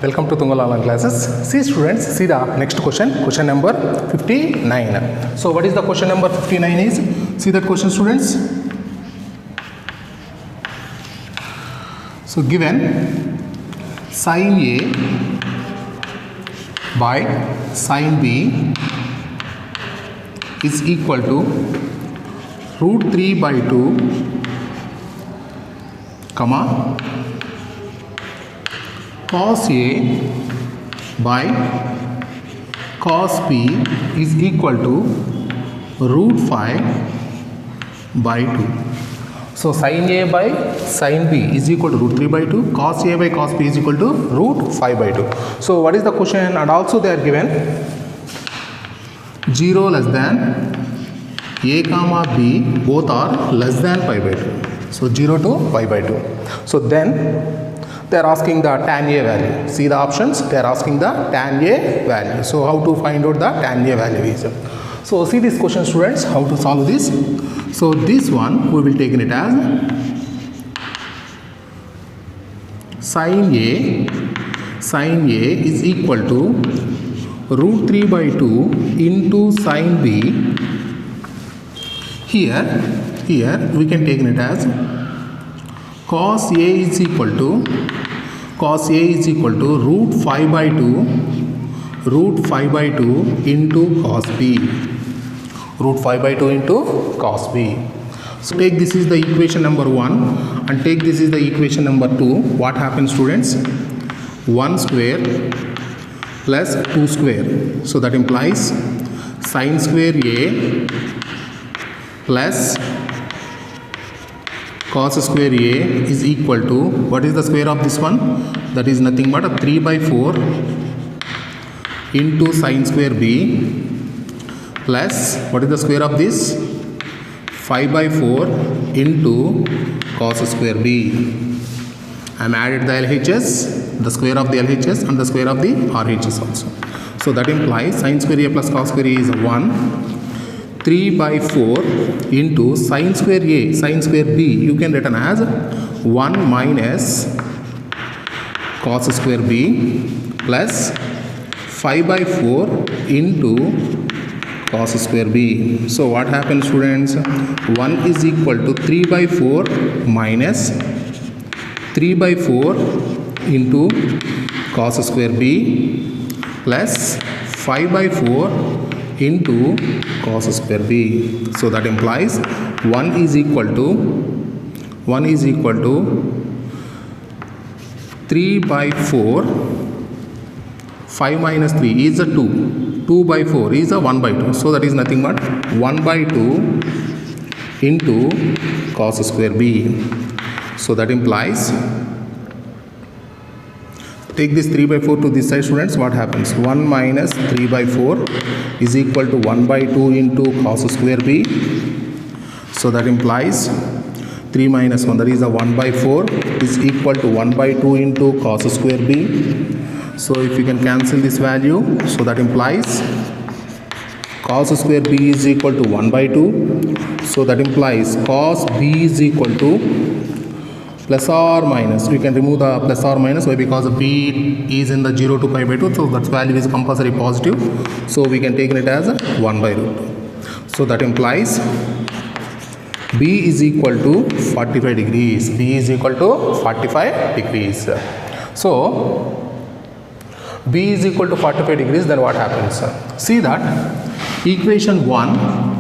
Welcome to Tungal Online Classes. See students, see the next question, question number 59. So what is the question number 59 is? See that question students. So given sin A by sin B is equal to root 3 by 2 comma cos A by cos B is equal to root 5 by 2. So sin A by sin B is equal to root 3 by 2, cos A by cos B is equal to root 5 by 2. So what is the question? And also they are given 0 less than A comma B both are less than pi by 2. So 0 to pi by 2. So then they are asking the tan A value. See the options, they are asking the tan A value. So how to find out the tan A value is. So see this question students, how to solve this. So this one we will take it as sin A is equal to root 3 by 2 into sin B. Here we can take it as cos A is equal to root 5 by 2 into cos B. Root 5 by 2 into cos B. So take this is the equation number 1 and take this is the equation number 2. What happens students? 1 square plus 2 square. So that implies sin square A plus cos square A is equal to, what is the square of this one? That is nothing but a 3 by 4 into sin square B plus, what is the square of this? 5 by 4 into cos square B. I am added the LHS, the square of the LHS and the square of the RHS also. So that implies sin square A plus cos square A is 1. 3 by 4 into sin square A, sin square B, you can written as 1 minus cos square B plus 5 by 4 into cos square B. So what happens students? 1 is equal to 3 by 4 minus 3 by 4 into cos square B plus 5 by 4 into cos square B. So that implies 1 is equal to 3 by 4, 5 minus 3 is a 2, 2 by 4 is a 1 by 2. So that is nothing but 1 by 2 into cos square B. So that implies, take this 3 by 4 to this side students, what happens? 1 minus 3 by 4 is equal to 1 by 2 into cos square B. So that implies 3 minus 1, that is a 1 by 4 is equal to 1 by 2 into cos square B. So if you can cancel this value, so that implies cos square B is equal to 1 by 2. So that implies cos B is equal to plus or minus, we can remove the plus or minus. Why? Because B is in the 0 to pi by 2, so that value is compulsory positive, so we can take it as 1 by root 2. So that implies B is equal to 45 degrees. B is equal to 45 degrees. So B is equal to 45 degrees, then what happens? See that equation 1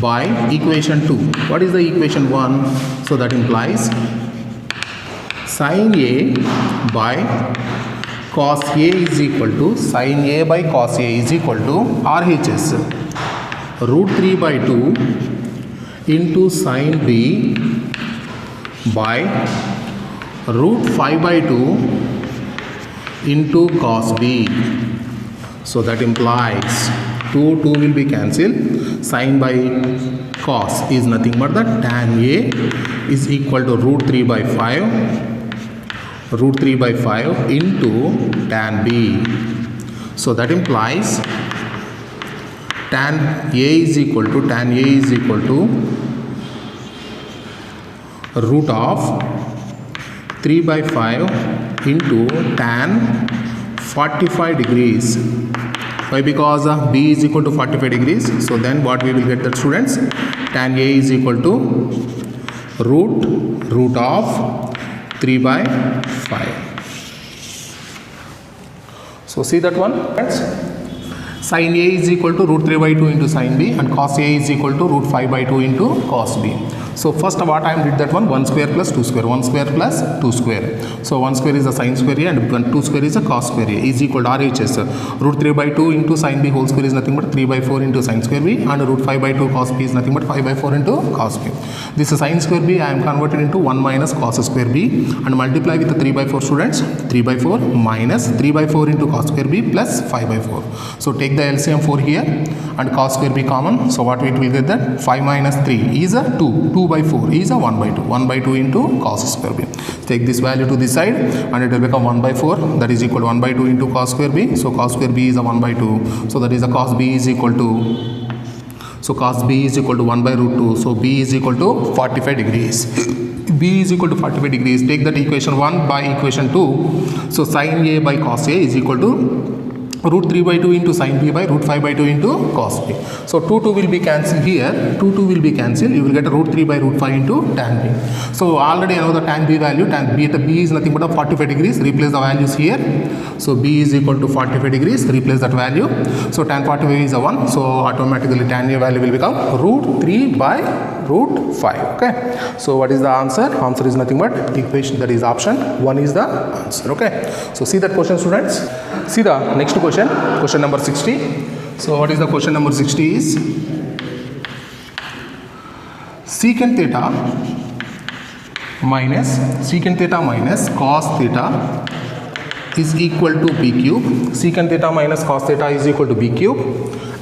by equation 2. What is the equation 1? So that implies sin A by cos A is equal to sin A by cos A is equal to RHS root 3 by 2 into sin B by root 5 by 2 into cos B. So that implies 2 will be cancelled. Sin by cos is nothing but the tan A is equal to root 3 by 5 into tan B. So that implies tan A is equal to root of 3 by 5 into tan 45 degrees. Why? Because B is equal to 45 degrees. So then what we will get that, students? Tan A is equal to root of 3 by 5. So see that one, friends? Sin A is equal to root 3 by 2 into sin B, and cos A is equal to root 5 by 2 into cos B. So first what I did that one, 1 square plus 2 square, 1 square plus 2 square. So 1 square is the sin square A and 2 square is the cos square A is equal to RHS. Root 3 by 2 into sin B whole square is nothing but 3 by 4 into sin square B, and root 5 by 2 cos B is nothing but 5 by 4 into cos B. This is sin square B I am converted into 1 minus cos square B and multiply with the 3 by 4, students. 3 by 4 minus 3 by 4 into cos square B plus 5 by 4. So take the LCM 4 here and cos square B common. So what we will get that? 5 minus 3 is a 2. 2 by 4 is a 1 by 2. 1 by 2 into cos square B. Take this value to this side and it will become 1 by 4. That is equal to 1 by 2 into cos square B. So cos square B is a 1 by 2. So that is a cos B is equal to, so cos B is equal to 1 by root 2. So B is equal to 45 degrees. B is equal to 45 degrees. Take that equation 1 by equation 2. So sin A by cos A is equal to root 3 by 2 into sin B by root 5 by 2 into cos B. So 2 will be cancelled here. 2 will be cancelled. You will get a root 3 by root 5 into tan B. So already I know the tan B value. Tan B, the B is nothing but a 45 degrees. Replace the values here. So B is equal to 45 degrees. Replace that value. So tan 45 is a 1. So automatically tan A value will become root 3 by root 5. Okay. So what is the answer? Answer is nothing but equation, that is option 1 is the answer. Okay. So see that question, students. See the next question, question number 60. So what is the question number 60 is secant theta minus cos theta is equal to b cube. Secant theta minus cos theta is equal to b cube,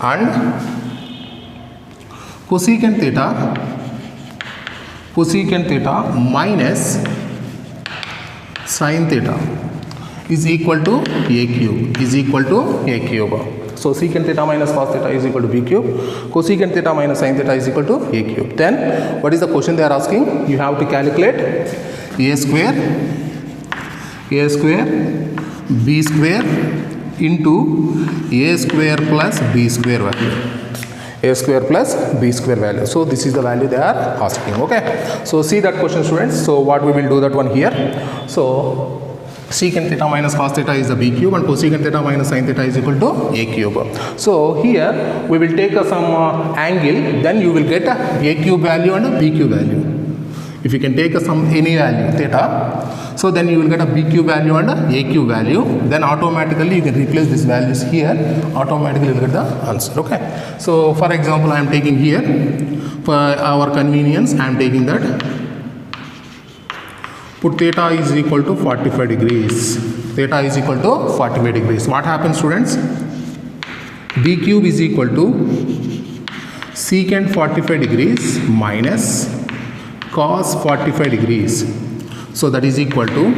and cosecant theta minus sin theta is equal to a cube, So secant theta minus cos theta is equal to b cube. Cosecant theta minus sin theta is equal to a cube. Then what is the question they are asking? You have to calculate a square b square into a square plus b square value. A square plus b square value. So this is the value they are asking. Okay. So see that question, students. So what we will do that one here. So secant theta minus cos theta is the b cube and cosecant theta minus sin theta is equal to a cube. So here we will take some angle, then you will get a cube value and a b cube value. If you can take some any value theta, so then you will get a b cube value and a cube value. Then automatically you can replace these values here. Automatically you will get the answer. Okay. So for example, I am taking here for our convenience. I am taking that. Put theta is equal to 45 degrees. Theta is equal to 45 degrees. What happens, students? B cube is equal to secant 45 degrees minus cos 45 degrees. So that is equal to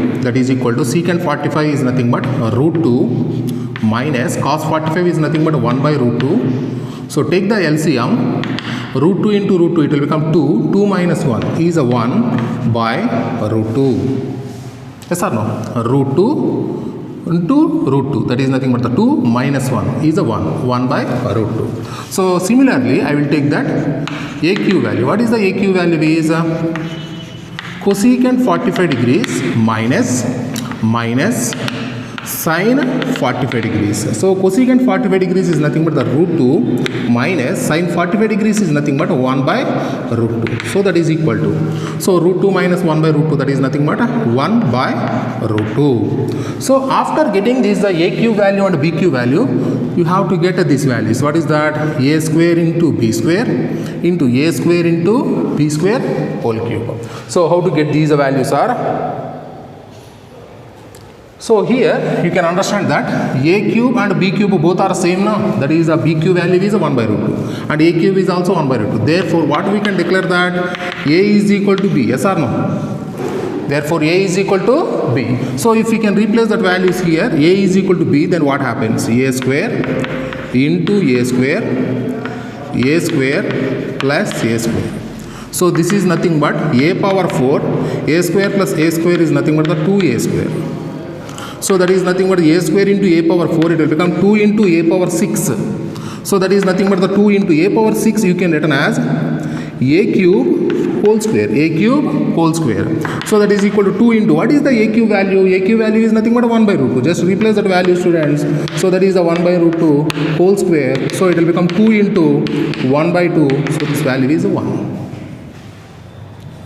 secant 45 is nothing but root 2 minus cos 45 is nothing but 1 by root 2. So take the LCM. Root 2 into root 2, it will become 2. 2 minus 1 is a 1 by root 2. Yes or no? Root 2 into root 2. That is nothing but the 2 minus 1 is a 1. 1 by root 2. So similarly, I will take that AQ value. What is the AQ value? Is cosecant 45 degrees minus sin 45 degrees. So cosecant 45 degrees is nothing but the root 2 minus sin 45 degrees is nothing but 1 by root 2. So that is equal to, so root 2 minus 1 by root 2, that is nothing but 1 by root 2. So after getting this the AQ value and BQ value, you have to get these values. What is that? A square into B square into A square into B square whole cube. So how to get these values are? So here you can understand that a cube and b cube both are same now. That is a b cube value is 1 by root 2 and a cube is also 1 by root 2. Therefore what we can declare that a is equal to b. Yes or no? Therefore a is equal to b. So if we can replace that values here, a is equal to b, then what happens? A square into a square plus a square. So this is nothing but a power 4, a square plus a square is nothing but the 2a square. So that is nothing but a square into a power 4. It will become 2 into a power 6. So that is nothing but the 2 into a power 6 you can written as a cube whole square, a cube whole square. So that is equal to 2 into, what is the a cube value? A cube value is nothing but 1 by root 2. Just replace that value, students. So that is the 1 by root 2 whole square. So it will become 2 into 1 by 2. So this value is 1.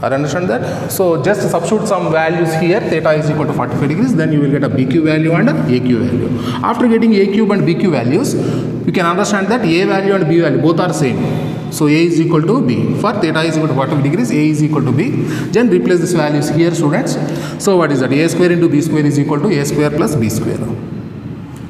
I understand that. So just substitute some values here. Theta is equal to 45 degrees. Then you will get a BQ value and a AQ value. After getting A cube and BQ values, you can understand that A value and B value both are same. So A is equal to B. For theta is equal to 45 degrees, A is equal to B. Then replace these values here, students. So what is that? A square into B square is equal to A square plus B square.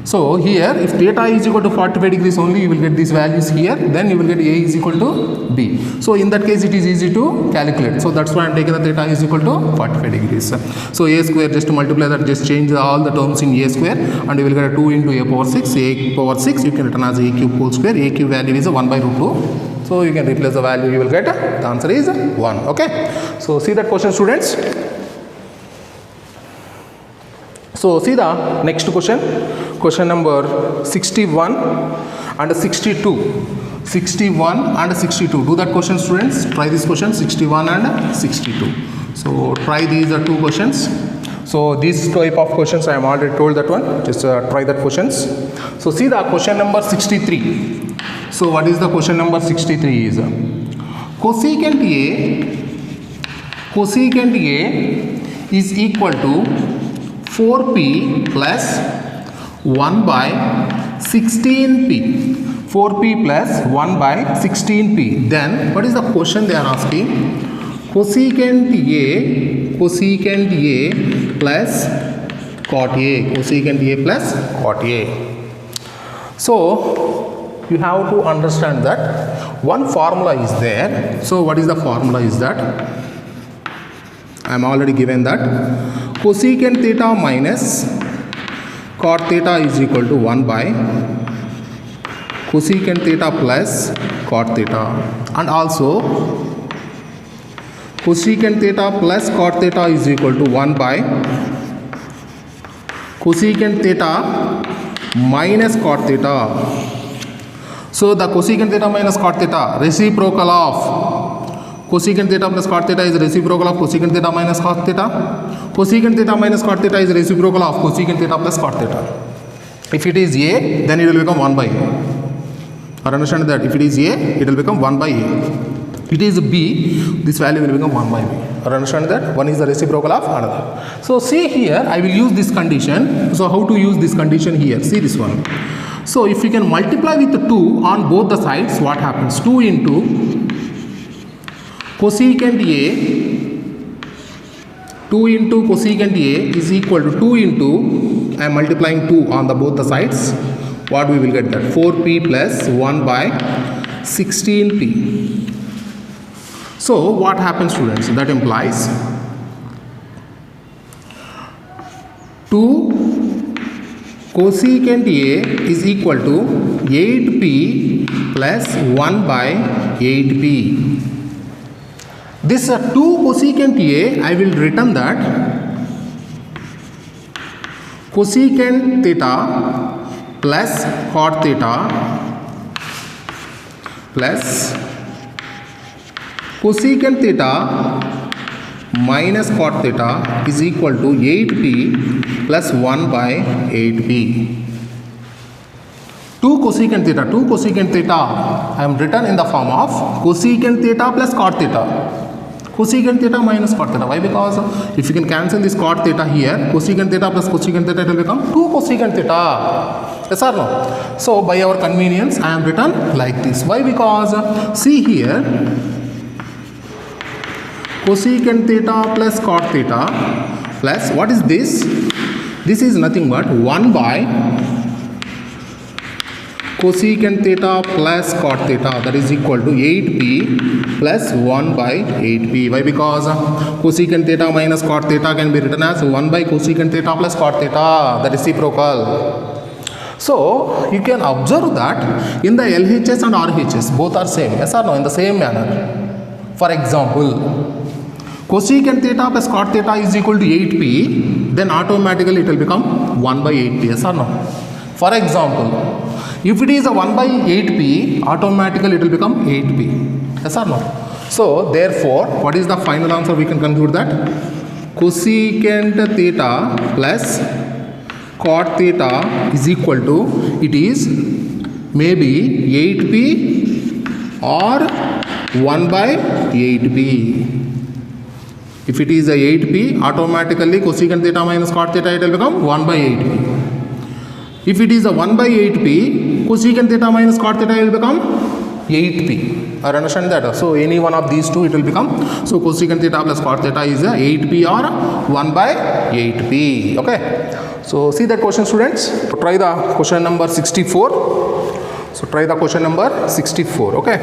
So here, if theta is equal to 45 degrees only, you will get these values here. Then you will get A is equal to B. So in that case, it is easy to calculate. So that's why I am taking the theta is equal to 45 degrees. So A square, just to multiply that, just change all the terms in A square, and you will get a 2 into A power 6. A power 6, you can written as A cube whole square. A cube value is a 1 by root 2. So you can replace the value, you will get, the answer is 1. Okay. So see that question, students. So see the next question. Question number 61 and 62. 61 and 62. Do that question, students. Try this question, 61 and 62. So try these are two questions. So these type of questions I am already told that one. Just try that questions. So see the question number 63. So what is the question number 63 is? Cosecant A is equal to 4p plus 1 by 16p. 4p plus 1 by 16p. Then what is the question they are asking? Cosecant A plus cot A. Cosecant A plus cot A. So you have to understand that one formula is there. So what is the formula is that? I am already given that cosecant theta minus cot theta is equal to 1 by cosecant theta plus cot theta, and also cosecant theta plus cot theta is equal to 1 by cosecant theta minus cot theta. So the cosecant theta minus cot theta, reciprocal of cosecant theta plus cot theta is reciprocal of cosecant theta minus cot theta. Cosecant theta minus cot theta is reciprocal of cosecant theta plus cot theta. If it is A, then it will become 1 by A. Or understand that if it is A, it will become 1 by A. It is B, this value will become 1 by B. Or understand that one is the reciprocal of another. So see here, I will use this condition. So how to use this condition here? See this one. So if you can multiply with 2 on both the sides, what happens? 2 into cosecant A, 2 into cosecant A is equal to 2 into, I am multiplying 2 on the both the sides. What we will get that? 4p plus 1 by 16p. So what happens, students? That implies 2 cosecant A is equal to 8p plus 1 by 8p. This 2 cosecant A, I will return that cosecant theta plus cot theta plus cosecant theta minus cot theta is equal to 8p plus 1 by 8p. 2 cosecant theta I am written in the form of cosecant theta plus cot theta. Cosecant theta minus cot theta. Why? Because if you can cancel this cot theta here, cosecant theta plus cosecant theta, it will become 2 cosecant theta. Yes or no? So by our convenience, I am written like this. Why? Because see here, cosecant theta plus cot theta plus, what is this? This is nothing but 1 by cosecant theta plus cot theta, that is equal to 8p plus 1 by 8p. Why? Because cosecant theta minus cot theta can be written as 1 by cosecant theta plus cot theta, the reciprocal. So you can observe that in the LHS and RHS both are same. Yes or no? In the same manner. For example, cosecant theta plus cot theta is equal to 8p. then automatically it will become 1 by 8p, yes or no? For example, if it is a 1 by 8p, automatically it will become 8p, yes or no? So therefore, what is the final answer? We can conclude that cosecant theta plus cot theta is equal to, it is maybe 8p or 1 by 8p. If it is a 8p, automatically cosecant theta minus cot theta, it will become 1 by 8p. If it is a 1 by 8p, cosecant theta minus cot theta will become 8p. I understand that. So any one of these two it will become. So cosecant theta plus cot theta is a 8p or 1 by 8p. Okay. So see that question, students. Try the question number 64. So try the question number 64. Okay.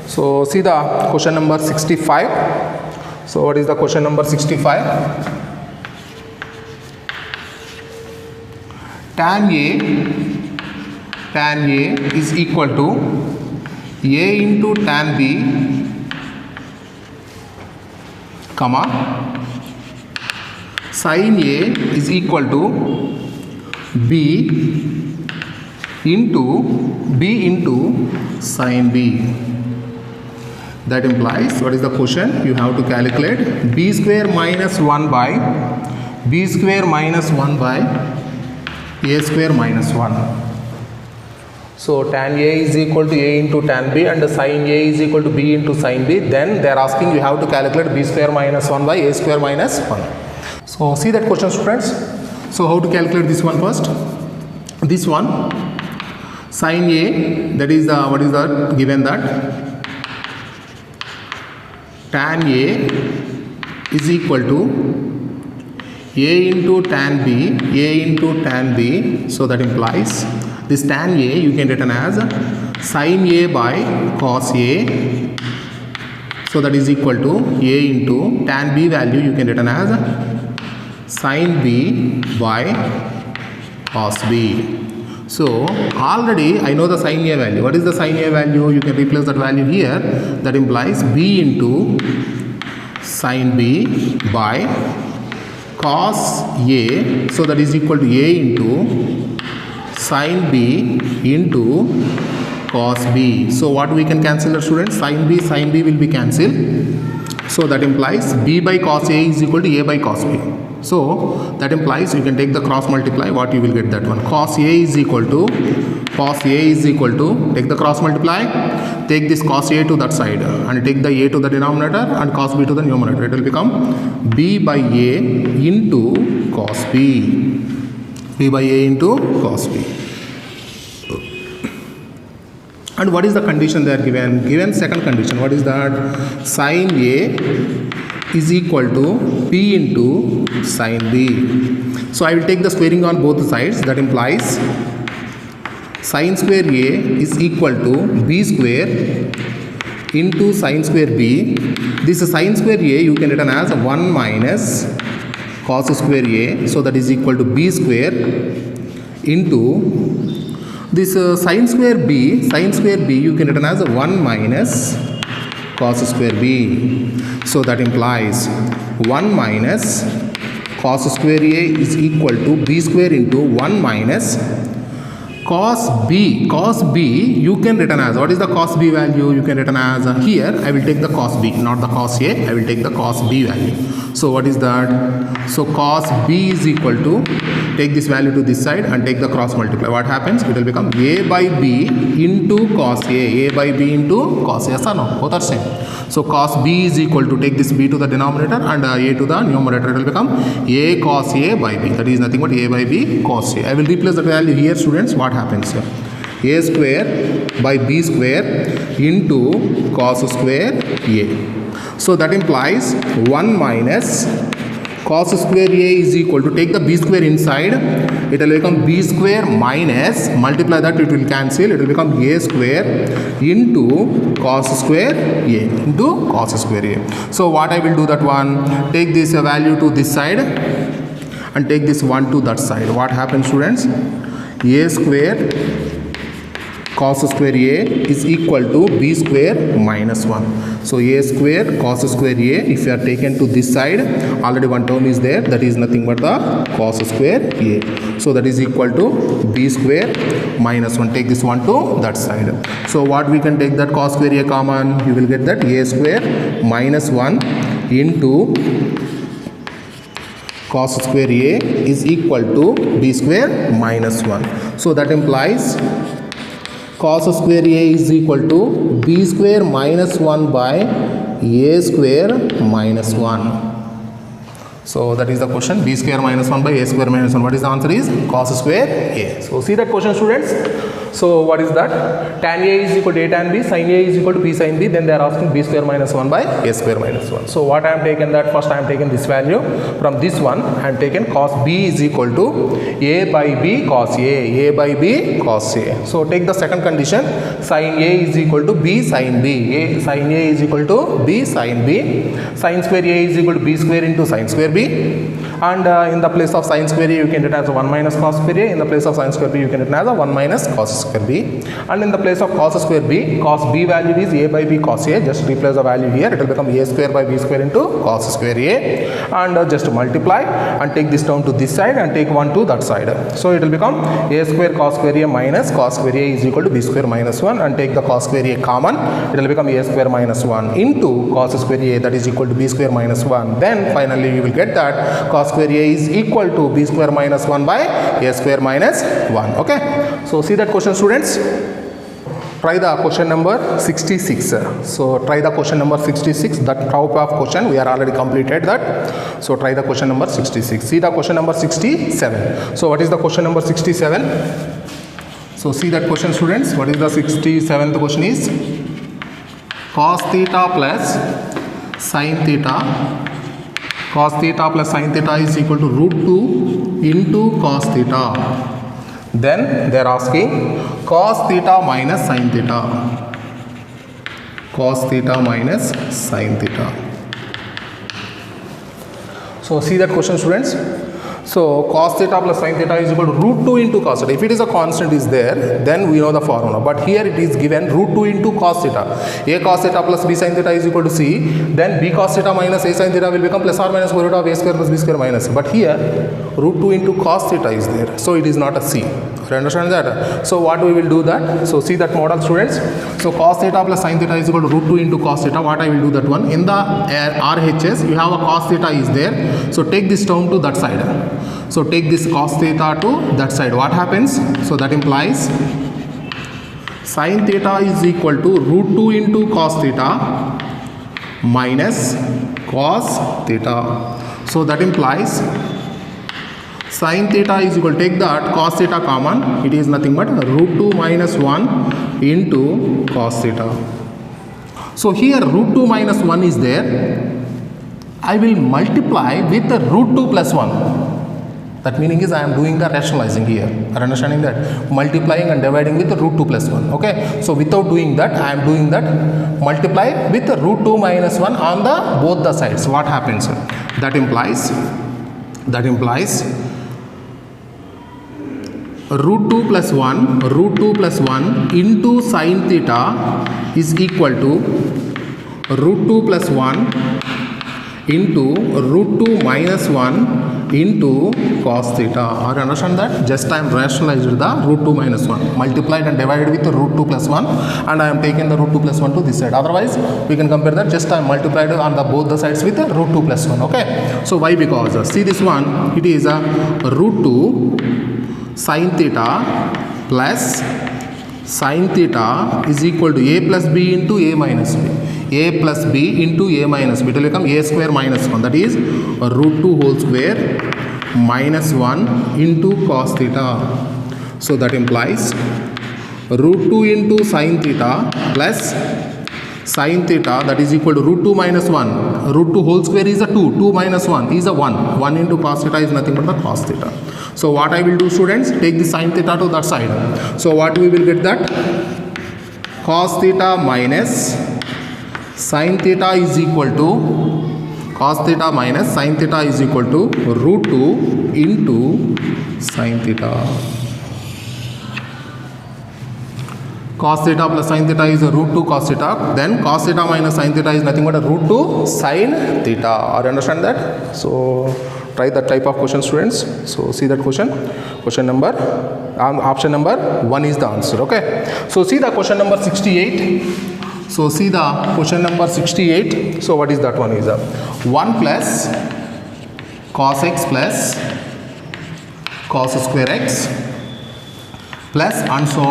So see the question number 65. So what is the question number 65? Tan A is equal to A into tan B, comma, sin A is equal to B into sin B. That implies, what is the question? You have to calculate B square minus 1 by A square minus 1. So tan A is equal to A into tan B and sin A is equal to B into sin B. Then they are asking you have to calculate B square minus 1 by A square minus 1. So see that question, students. So how to calculate this one first? This one, sin A, that is the, what is that given that? Tan A is equal to A into tan B. So that implies this tan A you can written as sin A by cos A. So that is equal to A into tan B value you can written as sin B by cos B. So already I know the sin A value. What is the sin A value? You can replace that value here. That implies B into sin B by cos A. So that is equal to A into sin B into cos B. So what we can cancel, the students? Sin B will be cancelled. So that implies B by cos A is equal to A by cos B. So that implies you can take the cross multiply. What you will get that one? Cos A is equal to take the cross multiply. Take this cos A to that side and take the A to the denominator and cos B to the numerator. It will become B by A into cos B. B by A into cos B. And what is the condition they are given? Given second condition. What is that? Sin A is equal to P into sin B. So I will take the squaring on both sides. That implies sin square A is equal to B square into sin square B. This sin square A you can written as 1 minus cos square A. So that is equal to B square into this sin square B you can written as 1 minus cos square B. So that implies 1 minus cos square A is equal to B square into 1 minus cos B. Cos B you can written as, what is the cos B value? You can written as, here I will take the cos B, not the cos A. I will take the cos B value. So what is that? So cos B is equal to, take this value to this side and take the cross multiply. What happens? It will become A by B into cos A. A by B into cos A. Yes or no? Both are same. So cos B is equal to, take this B to the denominator and A to the numerator. It will become A cos A by B. That is nothing but A by B cos A. I will replace the value here, students. What happens here? A square by B square into cos square A. So that implies 1 minus cos square A is equal to, take the B square inside, it will become B square minus, multiply that, it will cancel, it will become A square into cos square A into cos square A. So what I will do that one, take this value to this side and take this 1 to that side. What happens, students? A square cos square a is equal to b square minus 1. So a square cos square a, if you are taken to this side, already one term is there, that is nothing but the cos square a. So that is equal to b square minus 1. Take this one to that side. So what we can take that cos square a common, you will get that a square minus 1 into cos square a is equal to b square minus 1. So that implies cos square a is equal to b square minus 1 by a square minus 1. So that is the question, b square minus 1 by a square minus 1. What is the answer is cos square a. So see that question, students. So what is that? Tan a is equal to a tan b, sin a is equal to b sin b. Then they are asking b square minus 1 by a square minus 1. So what I am taken that, first I am taken this value. From this one I am taken cos b is equal to a by b cos a by b cos a. So take the second condition, sin a is equal to b sin b. Sin a is equal to b sin b. Sin square a is equal to b square into sin square b. And in the place of sin square a you can write as a 1 minus cos square a. In the place of sin square b you can write as a 1 minus cos square b. And in the place of cos square b, cos b value is a by b cos a. Just replace the value here. It will become a square by b square into cos square a. And just multiply and take this down to this side and take 1 to that side. So it will become a square cos square a minus cos square a is equal to b square minus 1. And take the cos square a common. It will become a square minus 1 into cos square a, that is equal to b square minus 1. Then finally you will get that cos square a is equal to b square minus 1 by a square minus 1. Okay. So see that question, students. Try the question number 66. So try the question number 66. That type of question we are already completed that. So try the question number 66. See the question number 67. So what is the question number 67? So see that question, students. What is the 67th question is? Cos theta plus sin theta. Cos theta plus sin theta is equal to root 2 into cos theta. Then they are asking cos theta minus sin theta. Cos theta minus sin theta. So see that question, students. So cos theta plus sin theta is equal to root 2 into cos theta. If it is a constant is there, then we know the formula. But here it is given root 2 into cos theta. A cos theta plus b sin theta is equal to c. Then b cos theta minus a sin theta will become plus or minus square root of a square plus b square minus. But here root 2 into cos theta is there. So it is not a c. You understand that? So what we will do that? So see that model, students. So cos theta plus sin theta is equal to root 2 into cos theta. What I will do that one? In the RHS, you have a cos theta is there. So take this term to that side. So take this cos theta to that side. What happens? So that implies sin theta is equal to root 2 into cos theta minus cos theta. So that implies sin theta is equal to, take that cos theta common, it is nothing but root 2 minus 1 into cos theta. So here root 2 minus 1 is there. I will multiply with the root 2 plus 1. That meaning is I am doing the rationalizing here. Are understanding that? Multiplying and dividing with the root 2 plus 1. Okay. So without doing that, I am doing that. Multiply with the root 2 minus 1 on the both the sides. What happens? That implies root 2 plus 1 into sin theta is equal to root 2 plus 1 into root 2 minus 1 into cos theta. Or understand that? Just I am rationalized the root 2 minus 1. Multiplied and divided with the root 2 plus 1. And I am taking the root 2 plus 1 to this side. Otherwise, we can compare that. Just I am multiplied on the both the sides with the root 2 plus 1. Okay. So why? Because see this one. It is a root 2 sin theta plus sin theta is equal to a plus b into a minus b. A plus b into a minus b. It will become a square minus 1. That is root 2 whole square minus 1 into cos theta. So that implies root 2 into sin theta plus sin theta, that is equal to root 2 minus 1. Root 2 whole square is a 2. 2 minus 1 is a 1. 1 into cos theta is nothing but the cos theta. So what I will do, students, take the sin theta to that side. So what we will get that? Cos theta minus sin theta is equal to cos theta minus sin theta is equal to root 2 into sin theta. cos theta plus sin theta is root 2 cos theta. Then cos theta minus sin theta is nothing but a root 2 sin theta. Are you understand that? So try that type of question, students. So see that question. Question number option number 1 is the answer. Okay. So see the question number 68. So see the question number 68. So what is that one? Is 1 plus cos x plus cos square x plus and so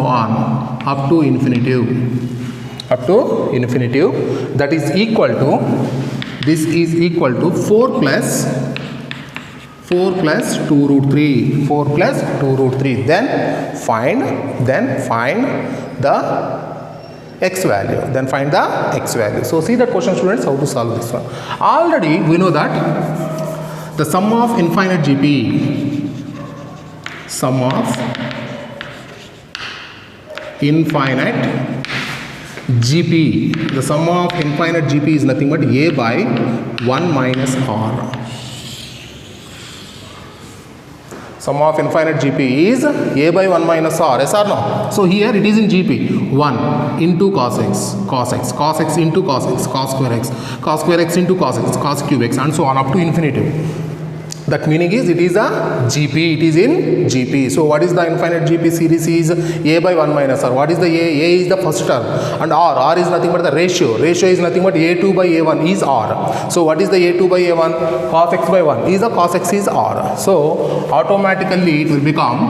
on up to infinitive. That is equal to, this is equal to 4 plus 2 root 3. Then find the x value. So see that question, students, how to solve this one. Already we know that the sum of infinite GP is nothing but a by 1 minus r. Sum of infinite GP is a by 1 minus r. Yes or no? So here it is in GP. 1 into cos x into cos x, cos square x into cos x, cos cube x, and so on up to infinity. That meaning is it is a GP, it is in GP. So what is the infinite GP series is a by 1 minus r. What is the a? A is the first term, and r is nothing but the ratio. Ratio is nothing but a2 by a1 is r. So what is the a2 by a1? Cos x by 1 is the cos x is r. So automatically it will become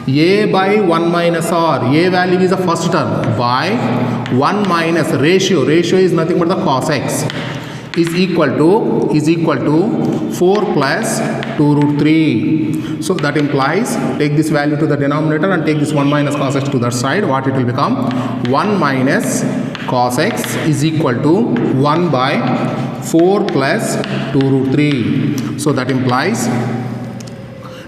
a by 1 minus r. A value is the first term by 1 minus ratio. Ratio is nothing but the cos x is equal to 4 plus 2 root 3. So that implies, take this value to the denominator and take this 1 minus cos x to that side. What it will become? 1 minus cos x is equal to 1 by 4 plus 2 root 3. So that implies,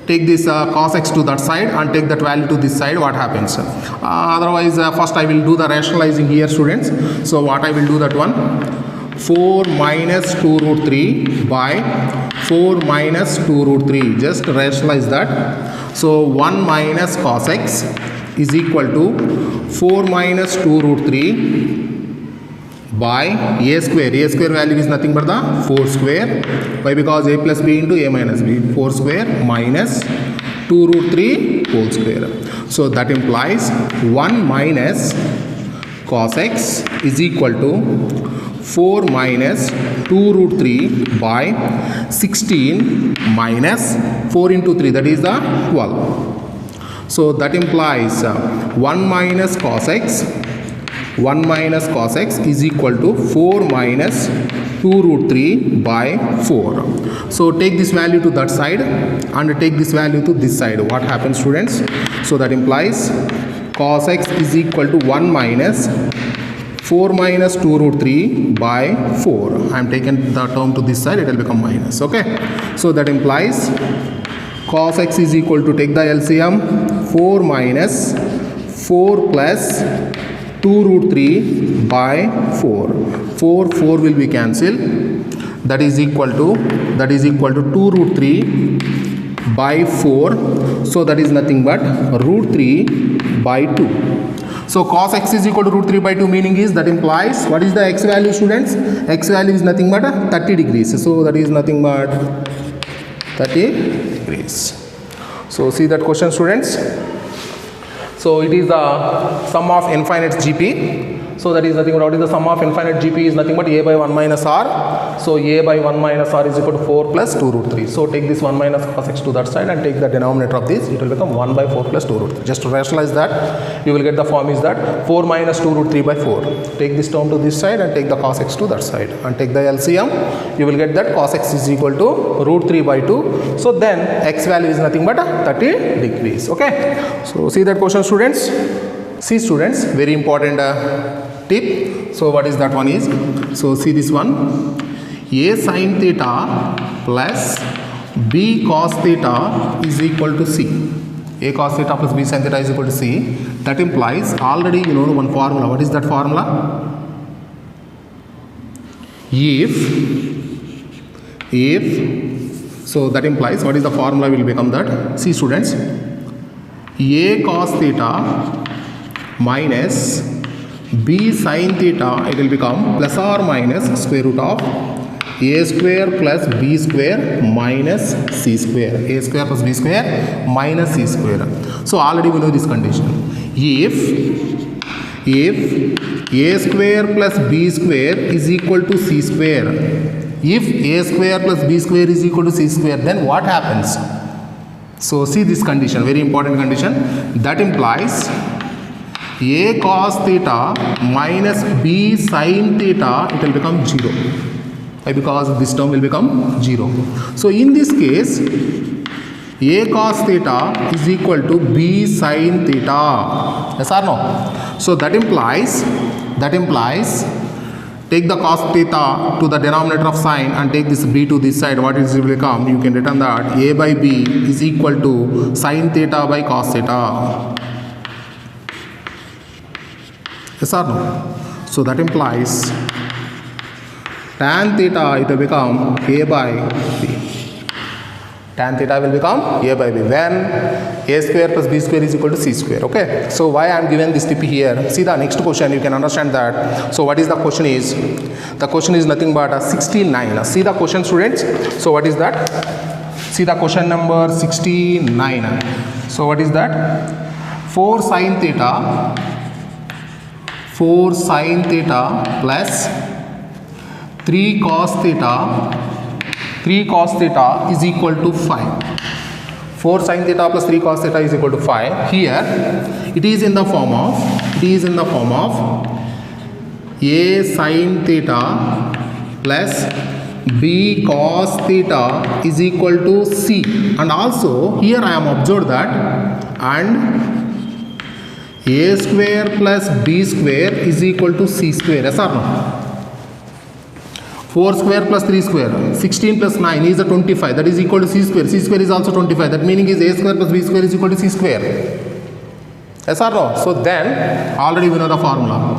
take this cos x to that side and take that value to this side. What happens? Otherwise first I will do the rationalizing here, students. So what I will do that one, 4 minus 2 root 3 by 4 minus 2 root 3. Just rationalize that. So 1 minus cos x is equal to 4 minus 2 root 3 by a square. A square value is nothing but the 4 square. Why? Because a plus b into a minus b. 4 square minus 2 root 3 whole square. So that implies 1 minus cos x is equal to 4 minus 2 root 3 by 16 minus 4 into 3, that is the 12. So that implies 1 minus cos x is equal to 4 minus 2 root 3 by 4. So take this value to that side and take this value to this side. What happens, students? So that implies cos x is equal to 1 minus 4 minus 2 root 3 by 4. I am taking the term to this side, it will become minus. Okay. So that implies cos x is equal to, take the LCM, 4 minus 4 plus 2 root 3 by 4. 4 will be cancelled. That is equal to 2 root 3 by 4. So that is nothing but root 3 by 2. So cos x is equal to root 3 by 2, meaning is, that implies, what is the x value, students? X value is nothing but 30 degrees. So that is nothing but 30 degrees. So see that question, students. So it is the sum of infinite GP. So that is nothing but, what is the sum of infinite GP is nothing but a by 1 minus r. So a by 1 minus r is equal to 4 plus 2 root 3. So take this 1 minus cos x to that side and take the denominator of this. It will become 1 by 4 plus 2 root 3. Just to rationalize that, you will get the form is that 4 minus 2 root 3 by 4. Take this term to this side and take the cos x to that side and take the LCM. You will get that cos x is equal to root 3 by 2. So then x value is nothing but 30 degrees. Okay. So see that question, students. See, students, very important tip. So what is that one is? So see this one. A sin theta plus b cos theta is equal to c. A cos theta plus b sin theta is equal to c. That implies, already you know one formula. What is that formula? If so that implies, what is the formula will become that? See, students, a cos theta minus b sin theta, it will become plus or minus square root of a square plus b square minus c square. A square plus b square minus c square. So already we know this condition. If a square plus b square is equal to c square, if a square plus b square is equal to c square, then what happens? So see this condition, very important condition. That implies a cos theta minus b sin theta, it will become 0. Why? Because this term will become 0. So in this case, a cos theta is equal to b sin theta. Yes or no? So that implies take the cos theta to the denominator of sine and take this b to this side. What is it will become? You can written that a by b is equal to sin theta by cos theta. Yes or no? So that implies tan theta, it will become a by b. Tan theta will become a by b when a square plus b square is equal to c square. Okay. So why I am given this tip here? See the next question, you can understand that. So what is the question is? The question is nothing but 69. See the question, students. So what is that? See the question number 69. So what is that? 4 sin theta plus 3 cos theta is equal to 5. 4 sin theta plus 3 cos theta is equal to 5. Here it is in the form of a sin theta plus b cos theta is equal to c, and also here I am observed that and a square plus b square is equal to c square. Yes or no? 4 square plus 3 square, 16 plus 9 is a 25, that is equal to c square. C square is also 25, that meaning is a square plus b square is equal to c square. Yes or no? So then already we know the formula.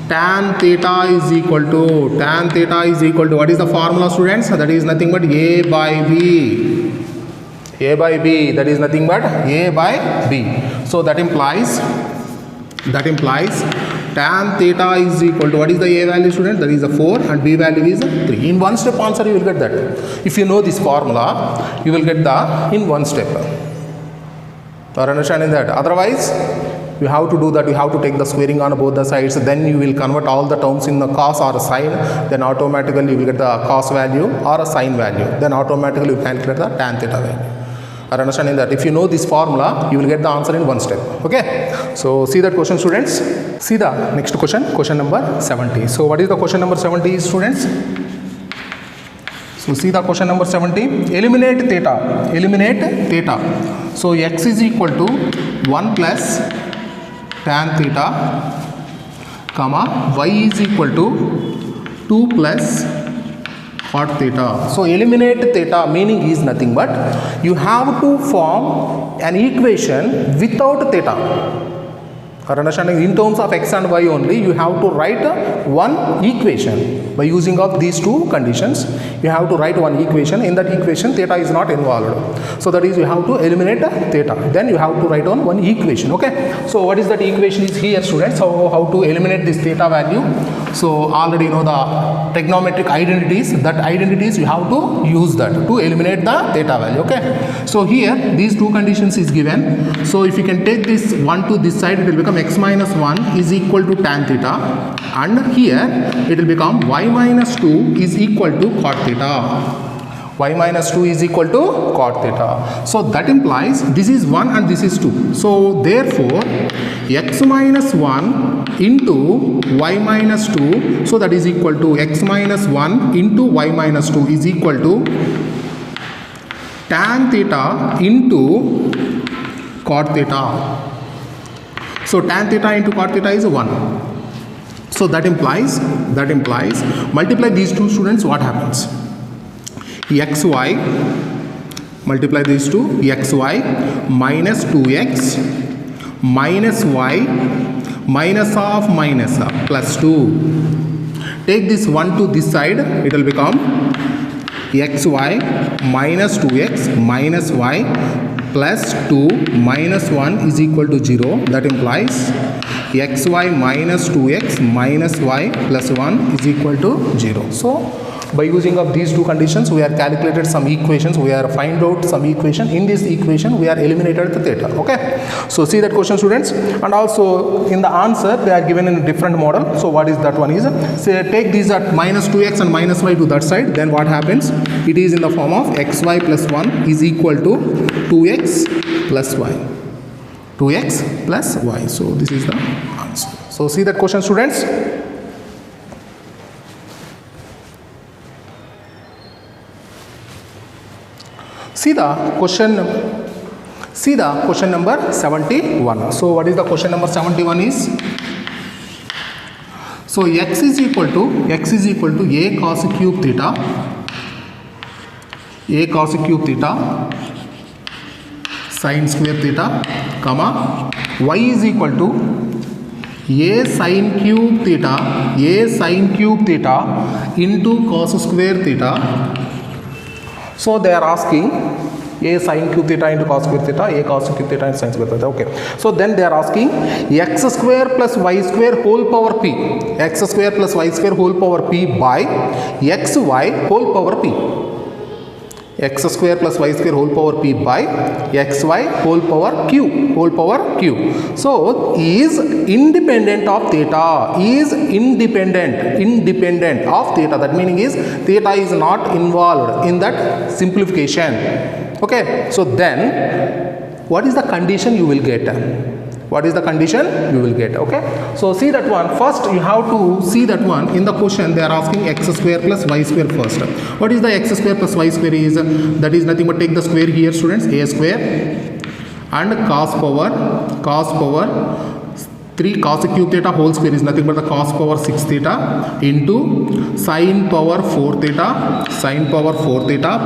Tan theta is equal to what is the formula, students? That is nothing but a by b. That is nothing but a by b. So that implies tan theta is equal to, what is the a value, student? That is a 4 and b value is a 3. In one step answer you will get that. If you know this formula, you will get the in one step. You are understanding that? Otherwise, you have to do that. You have to take the squaring on both the sides. Then you will convert all the terms in the cos or a sine. Then automatically you will get the cos value or a sine value. Then automatically you calculate the tan theta value. Are understanding that? If you know this formula, you will get the answer in one step. Okay. So see that question, students. See the next question, question number 70. So what is the question number 70, students? So see the question number 70. Eliminate theta. So x is equal to 1 plus tan theta, comma y is equal to 2 plus cot theta. So eliminate theta meaning is nothing but you have to form an equation without theta. For understanding in terms of x and y only, you have to write one equation by using of these two conditions. You have to write one equation. In that equation, theta is not involved. So that is, you have to eliminate theta. Then you have to write on one equation. Okay. So what is that equation is here, students? So how to eliminate this theta value? So already know the trigonometric identities. That identities you have to use that to eliminate the theta value. Okay. So here these two conditions is given. So if you can take this one to this side, it will become x minus 1 is equal to tan theta, and here it will become y minus 2 is equal to cot theta. Y minus 2 is equal to cot theta. So that implies this is 1 and this is 2. So therefore x minus 1 into y minus 2, so that is equal to x minus 1 into y minus 2 is equal to tan theta into cot theta. So tan theta into cot theta is 1. So that implies multiply these two, students, what happens? Xy, multiply these two, xy minus 2x minus y minus of minus plus 2. Take this 1 to this side, it will become xy minus 2x minus y plus 2 minus 1 is equal to 0. That implies xy minus 2x minus y plus 1 is equal to 0. So by using of these two conditions, we have calculated some equations. We have find out some equation. In this equation, we are eliminated the theta. Okay. So see that question, students. And also in the answer, they are given in a different model. So what is that one is? Say take these at minus 2x and minus y to that side. Then what happens? It is in the form of xy plus 1 is equal to 2x plus y. 2x plus y. So this is the answer. So see that question, students. See the question number 71. So what is the question number 71 is? So x is equal to a cos cube theta, sin square theta, comma, y is equal to a sin cube theta into cos square theta. So they are asking a sin cube theta into cos square theta, a cos cube theta into sin square theta. Okay. So then they are asking x square plus y square whole power p, x square plus y square whole power p by xy whole power p. X square plus y square whole power p by xy whole power q. So is independent of theta, is independent of theta. That meaning is theta is not involved in that simplification. Okay. So then what is the condition you will get? What is the condition you will get? Okay. So see that one. First you have to see that one. In the question they are asking x square plus y square first. What is the x square plus y square is? That is nothing but take the square here, students. A square and cos power 3 cos cube theta whole square is nothing but the cos power 6 theta into sin power 4 theta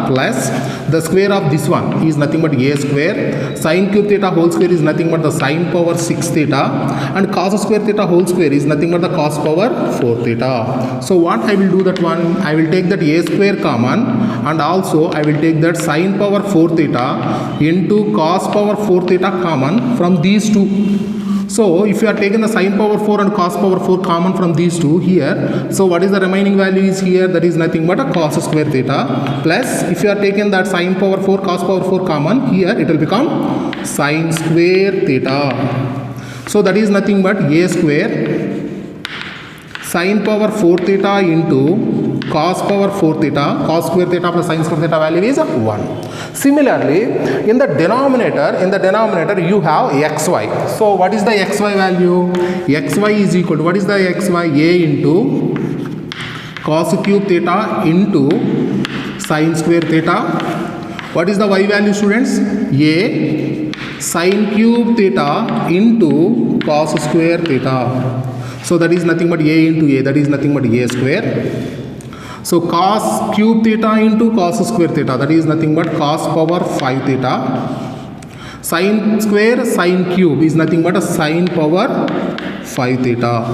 plus the square of this one is nothing but a square, sin cube theta whole square is nothing but the sin power 6 theta and cos square theta whole square is nothing but the cos power 4 theta. So what I will do that one, I will take that a square common and also I will take that sin power 4 theta into cos power 4 theta common from these two. So if you are taking the sin power 4 and cos power 4 common from these two here, so what is the remaining value is here? That is nothing but a cos square theta plus if you are taking that sin power 4 cos power 4 common, here it will become sin square theta. So that is nothing but a square sin power 4 theta into cos power 4 theta, cos square theta plus sin square theta value is 1. Similarly, in the denominator you have xy. So what is the xy value? Xy is equal to, what is the xy? A into cos cube theta into sin square theta. What is the y value, students? A sin cube theta into cos square theta. So that is nothing but a into a, that is nothing but a square. So cos cube theta into cos square theta, that is nothing but cos power 5 theta. Sin square sin cube is nothing but a sin power 5 theta.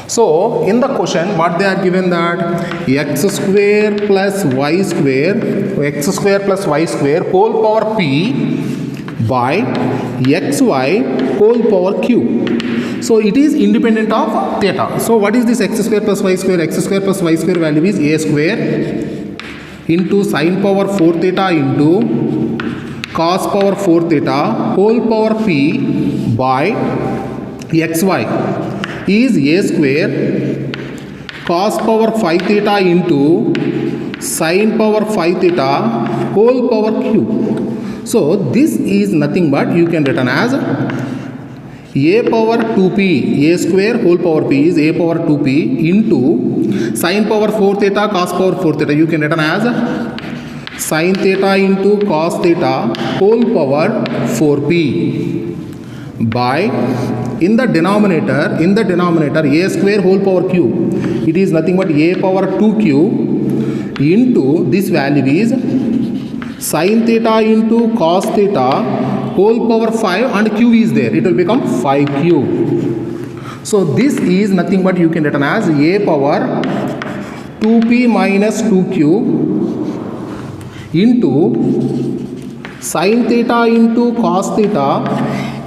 So in the question what they are given that x square plus y square whole power p by xy whole power q. So it is independent of theta. So what is this x square plus y square? X square plus y square value is a square into sin power 4 theta into cos power 4 theta whole power p by xy is a square cos power 5 theta into sin power 5 theta whole power q. So this is nothing but you can written as a power 2p, a square whole power p is a power 2p into sin power 4 theta cos power 4 theta. You can written as sin theta into cos theta whole power 4p by in the denominator a square whole power q. It is nothing but a power 2q into this value is sin theta into cos theta whole power 5 and q is there, it will become 5q. So this is nothing but you can written as a power 2p minus 2q into Sin theta into cos theta,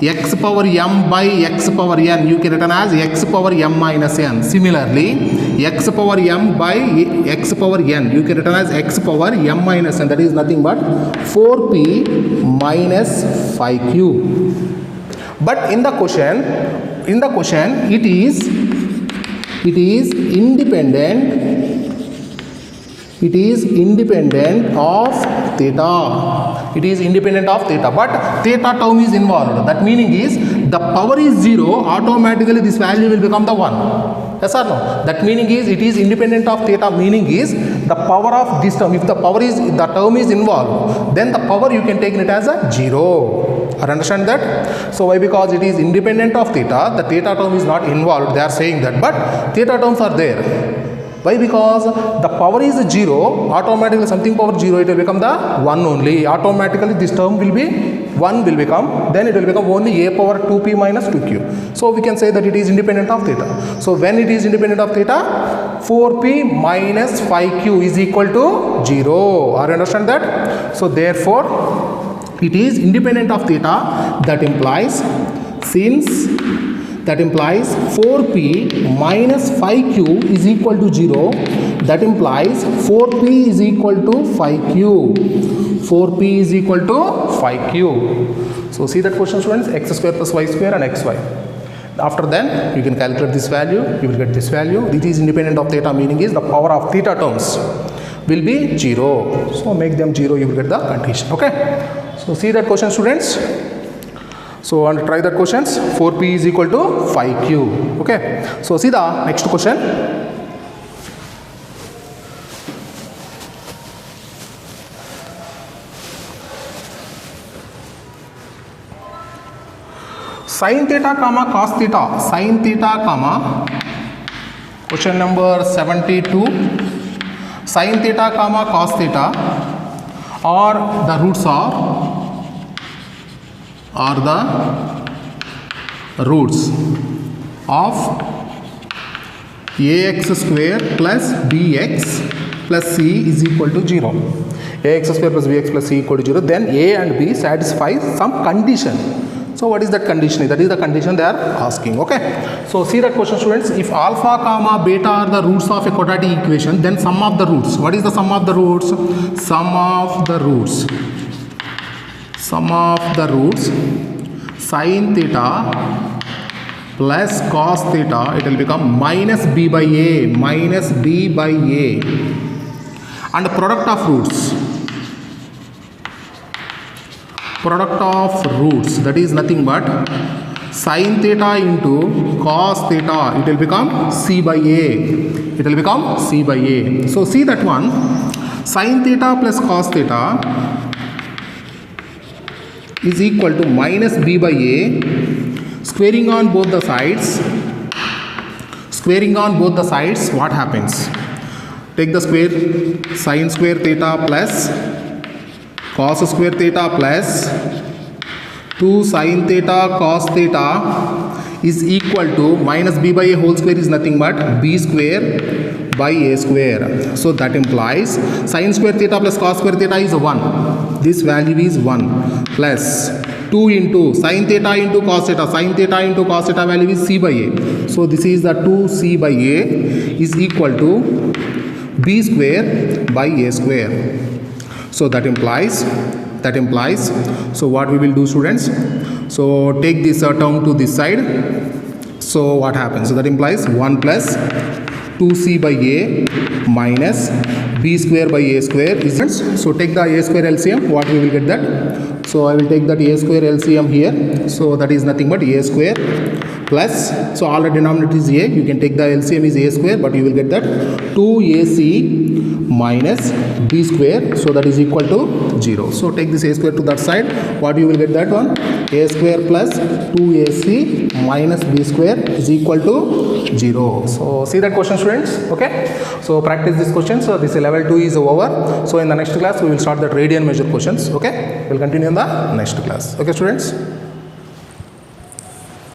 x power m by x power n, you can written as x power m minus n. Similarly, x power m by x power n, you can written as x power m minus n. That is nothing but 4p minus 5q. But in the question it is independent of theta. It is independent of theta, but theta term is involved. That meaning is the power is 0, automatically this value will become the 1. Yes or no? That meaning is it is independent of theta, meaning is the power of this term. If the term is involved, then the power you can take it as a 0. Understand that? So why? Because it is independent of theta, the theta term is not involved. They are saying that, but theta terms are there. Why? Because the power is 0, automatically something power 0, it will become the 1 only. Automatically this term will be 1 will become, then it will become only a power 2p minus 2q. So we can say that it is independent of theta. So when it is independent of theta, 4p minus 5q is equal to 0. Are you understand that? So therefore, it is independent of theta. That implies 4p minus 5q is equal to 0. That implies 4p is equal to 5q. 4p is equal to 5q. So see that question, students, x square plus y square and xy. After then you can calculate this value, you will get this value. It is independent of theta, meaning is the power of theta terms will be 0. So make them 0, you will get the condition. Okay. So see that question, students. So and try that questions. 4p is equal to 5q. Okay. So see the next question. Sin theta comma cos theta. Sin theta comma, question number 72. Sin theta comma cos theta or the roots of ax square plus bx plus c is equal to 0. Ax square plus bx plus c equal to 0. Then a and b satisfy some condition. So what is that condition? That is the condition they are asking. Okay. So see that question, students. If alpha comma beta are the roots of a quadratic equation, then sum of the roots. What is the sum of the roots? Sum of the roots sin theta plus cos theta, it will become minus b by a, and product of roots, that is nothing but sin theta into cos theta, it will become c by a. So see that one, sin theta plus cos theta is equal to minus b by a. Squaring on both the sides, what happens? Take the square, sin square theta plus cos square theta plus 2 sin theta cos theta is equal to minus b by a whole square is nothing but b square by a square. So that implies sin square theta plus cos square theta is 1. This value is 1 plus 2 into sin theta into cos theta. Sin theta into cos theta value is c by a. So this is the 2c by a is equal to b square by a square. So that implies, so what we will do, students? So take this term to this side. So what happens? So that implies 1 plus 2c by a minus b square by a square is, so take the a square LCM, what we will get that? So I will take that a square LCM here. So that is nothing but a square plus, so all the denominator is a, you can take the LCM is a square, but you will get that 2ac minus b square, so that is equal to 0. So take this a square to that side, what you will get that one? A square plus 2ac minus b square is equal to 0. So see that question, students. Okay. So practice this question. So this level 2 is over. So in the next class we will start the radian measure questions. Okay. We'll continue in the next class. Okay, students.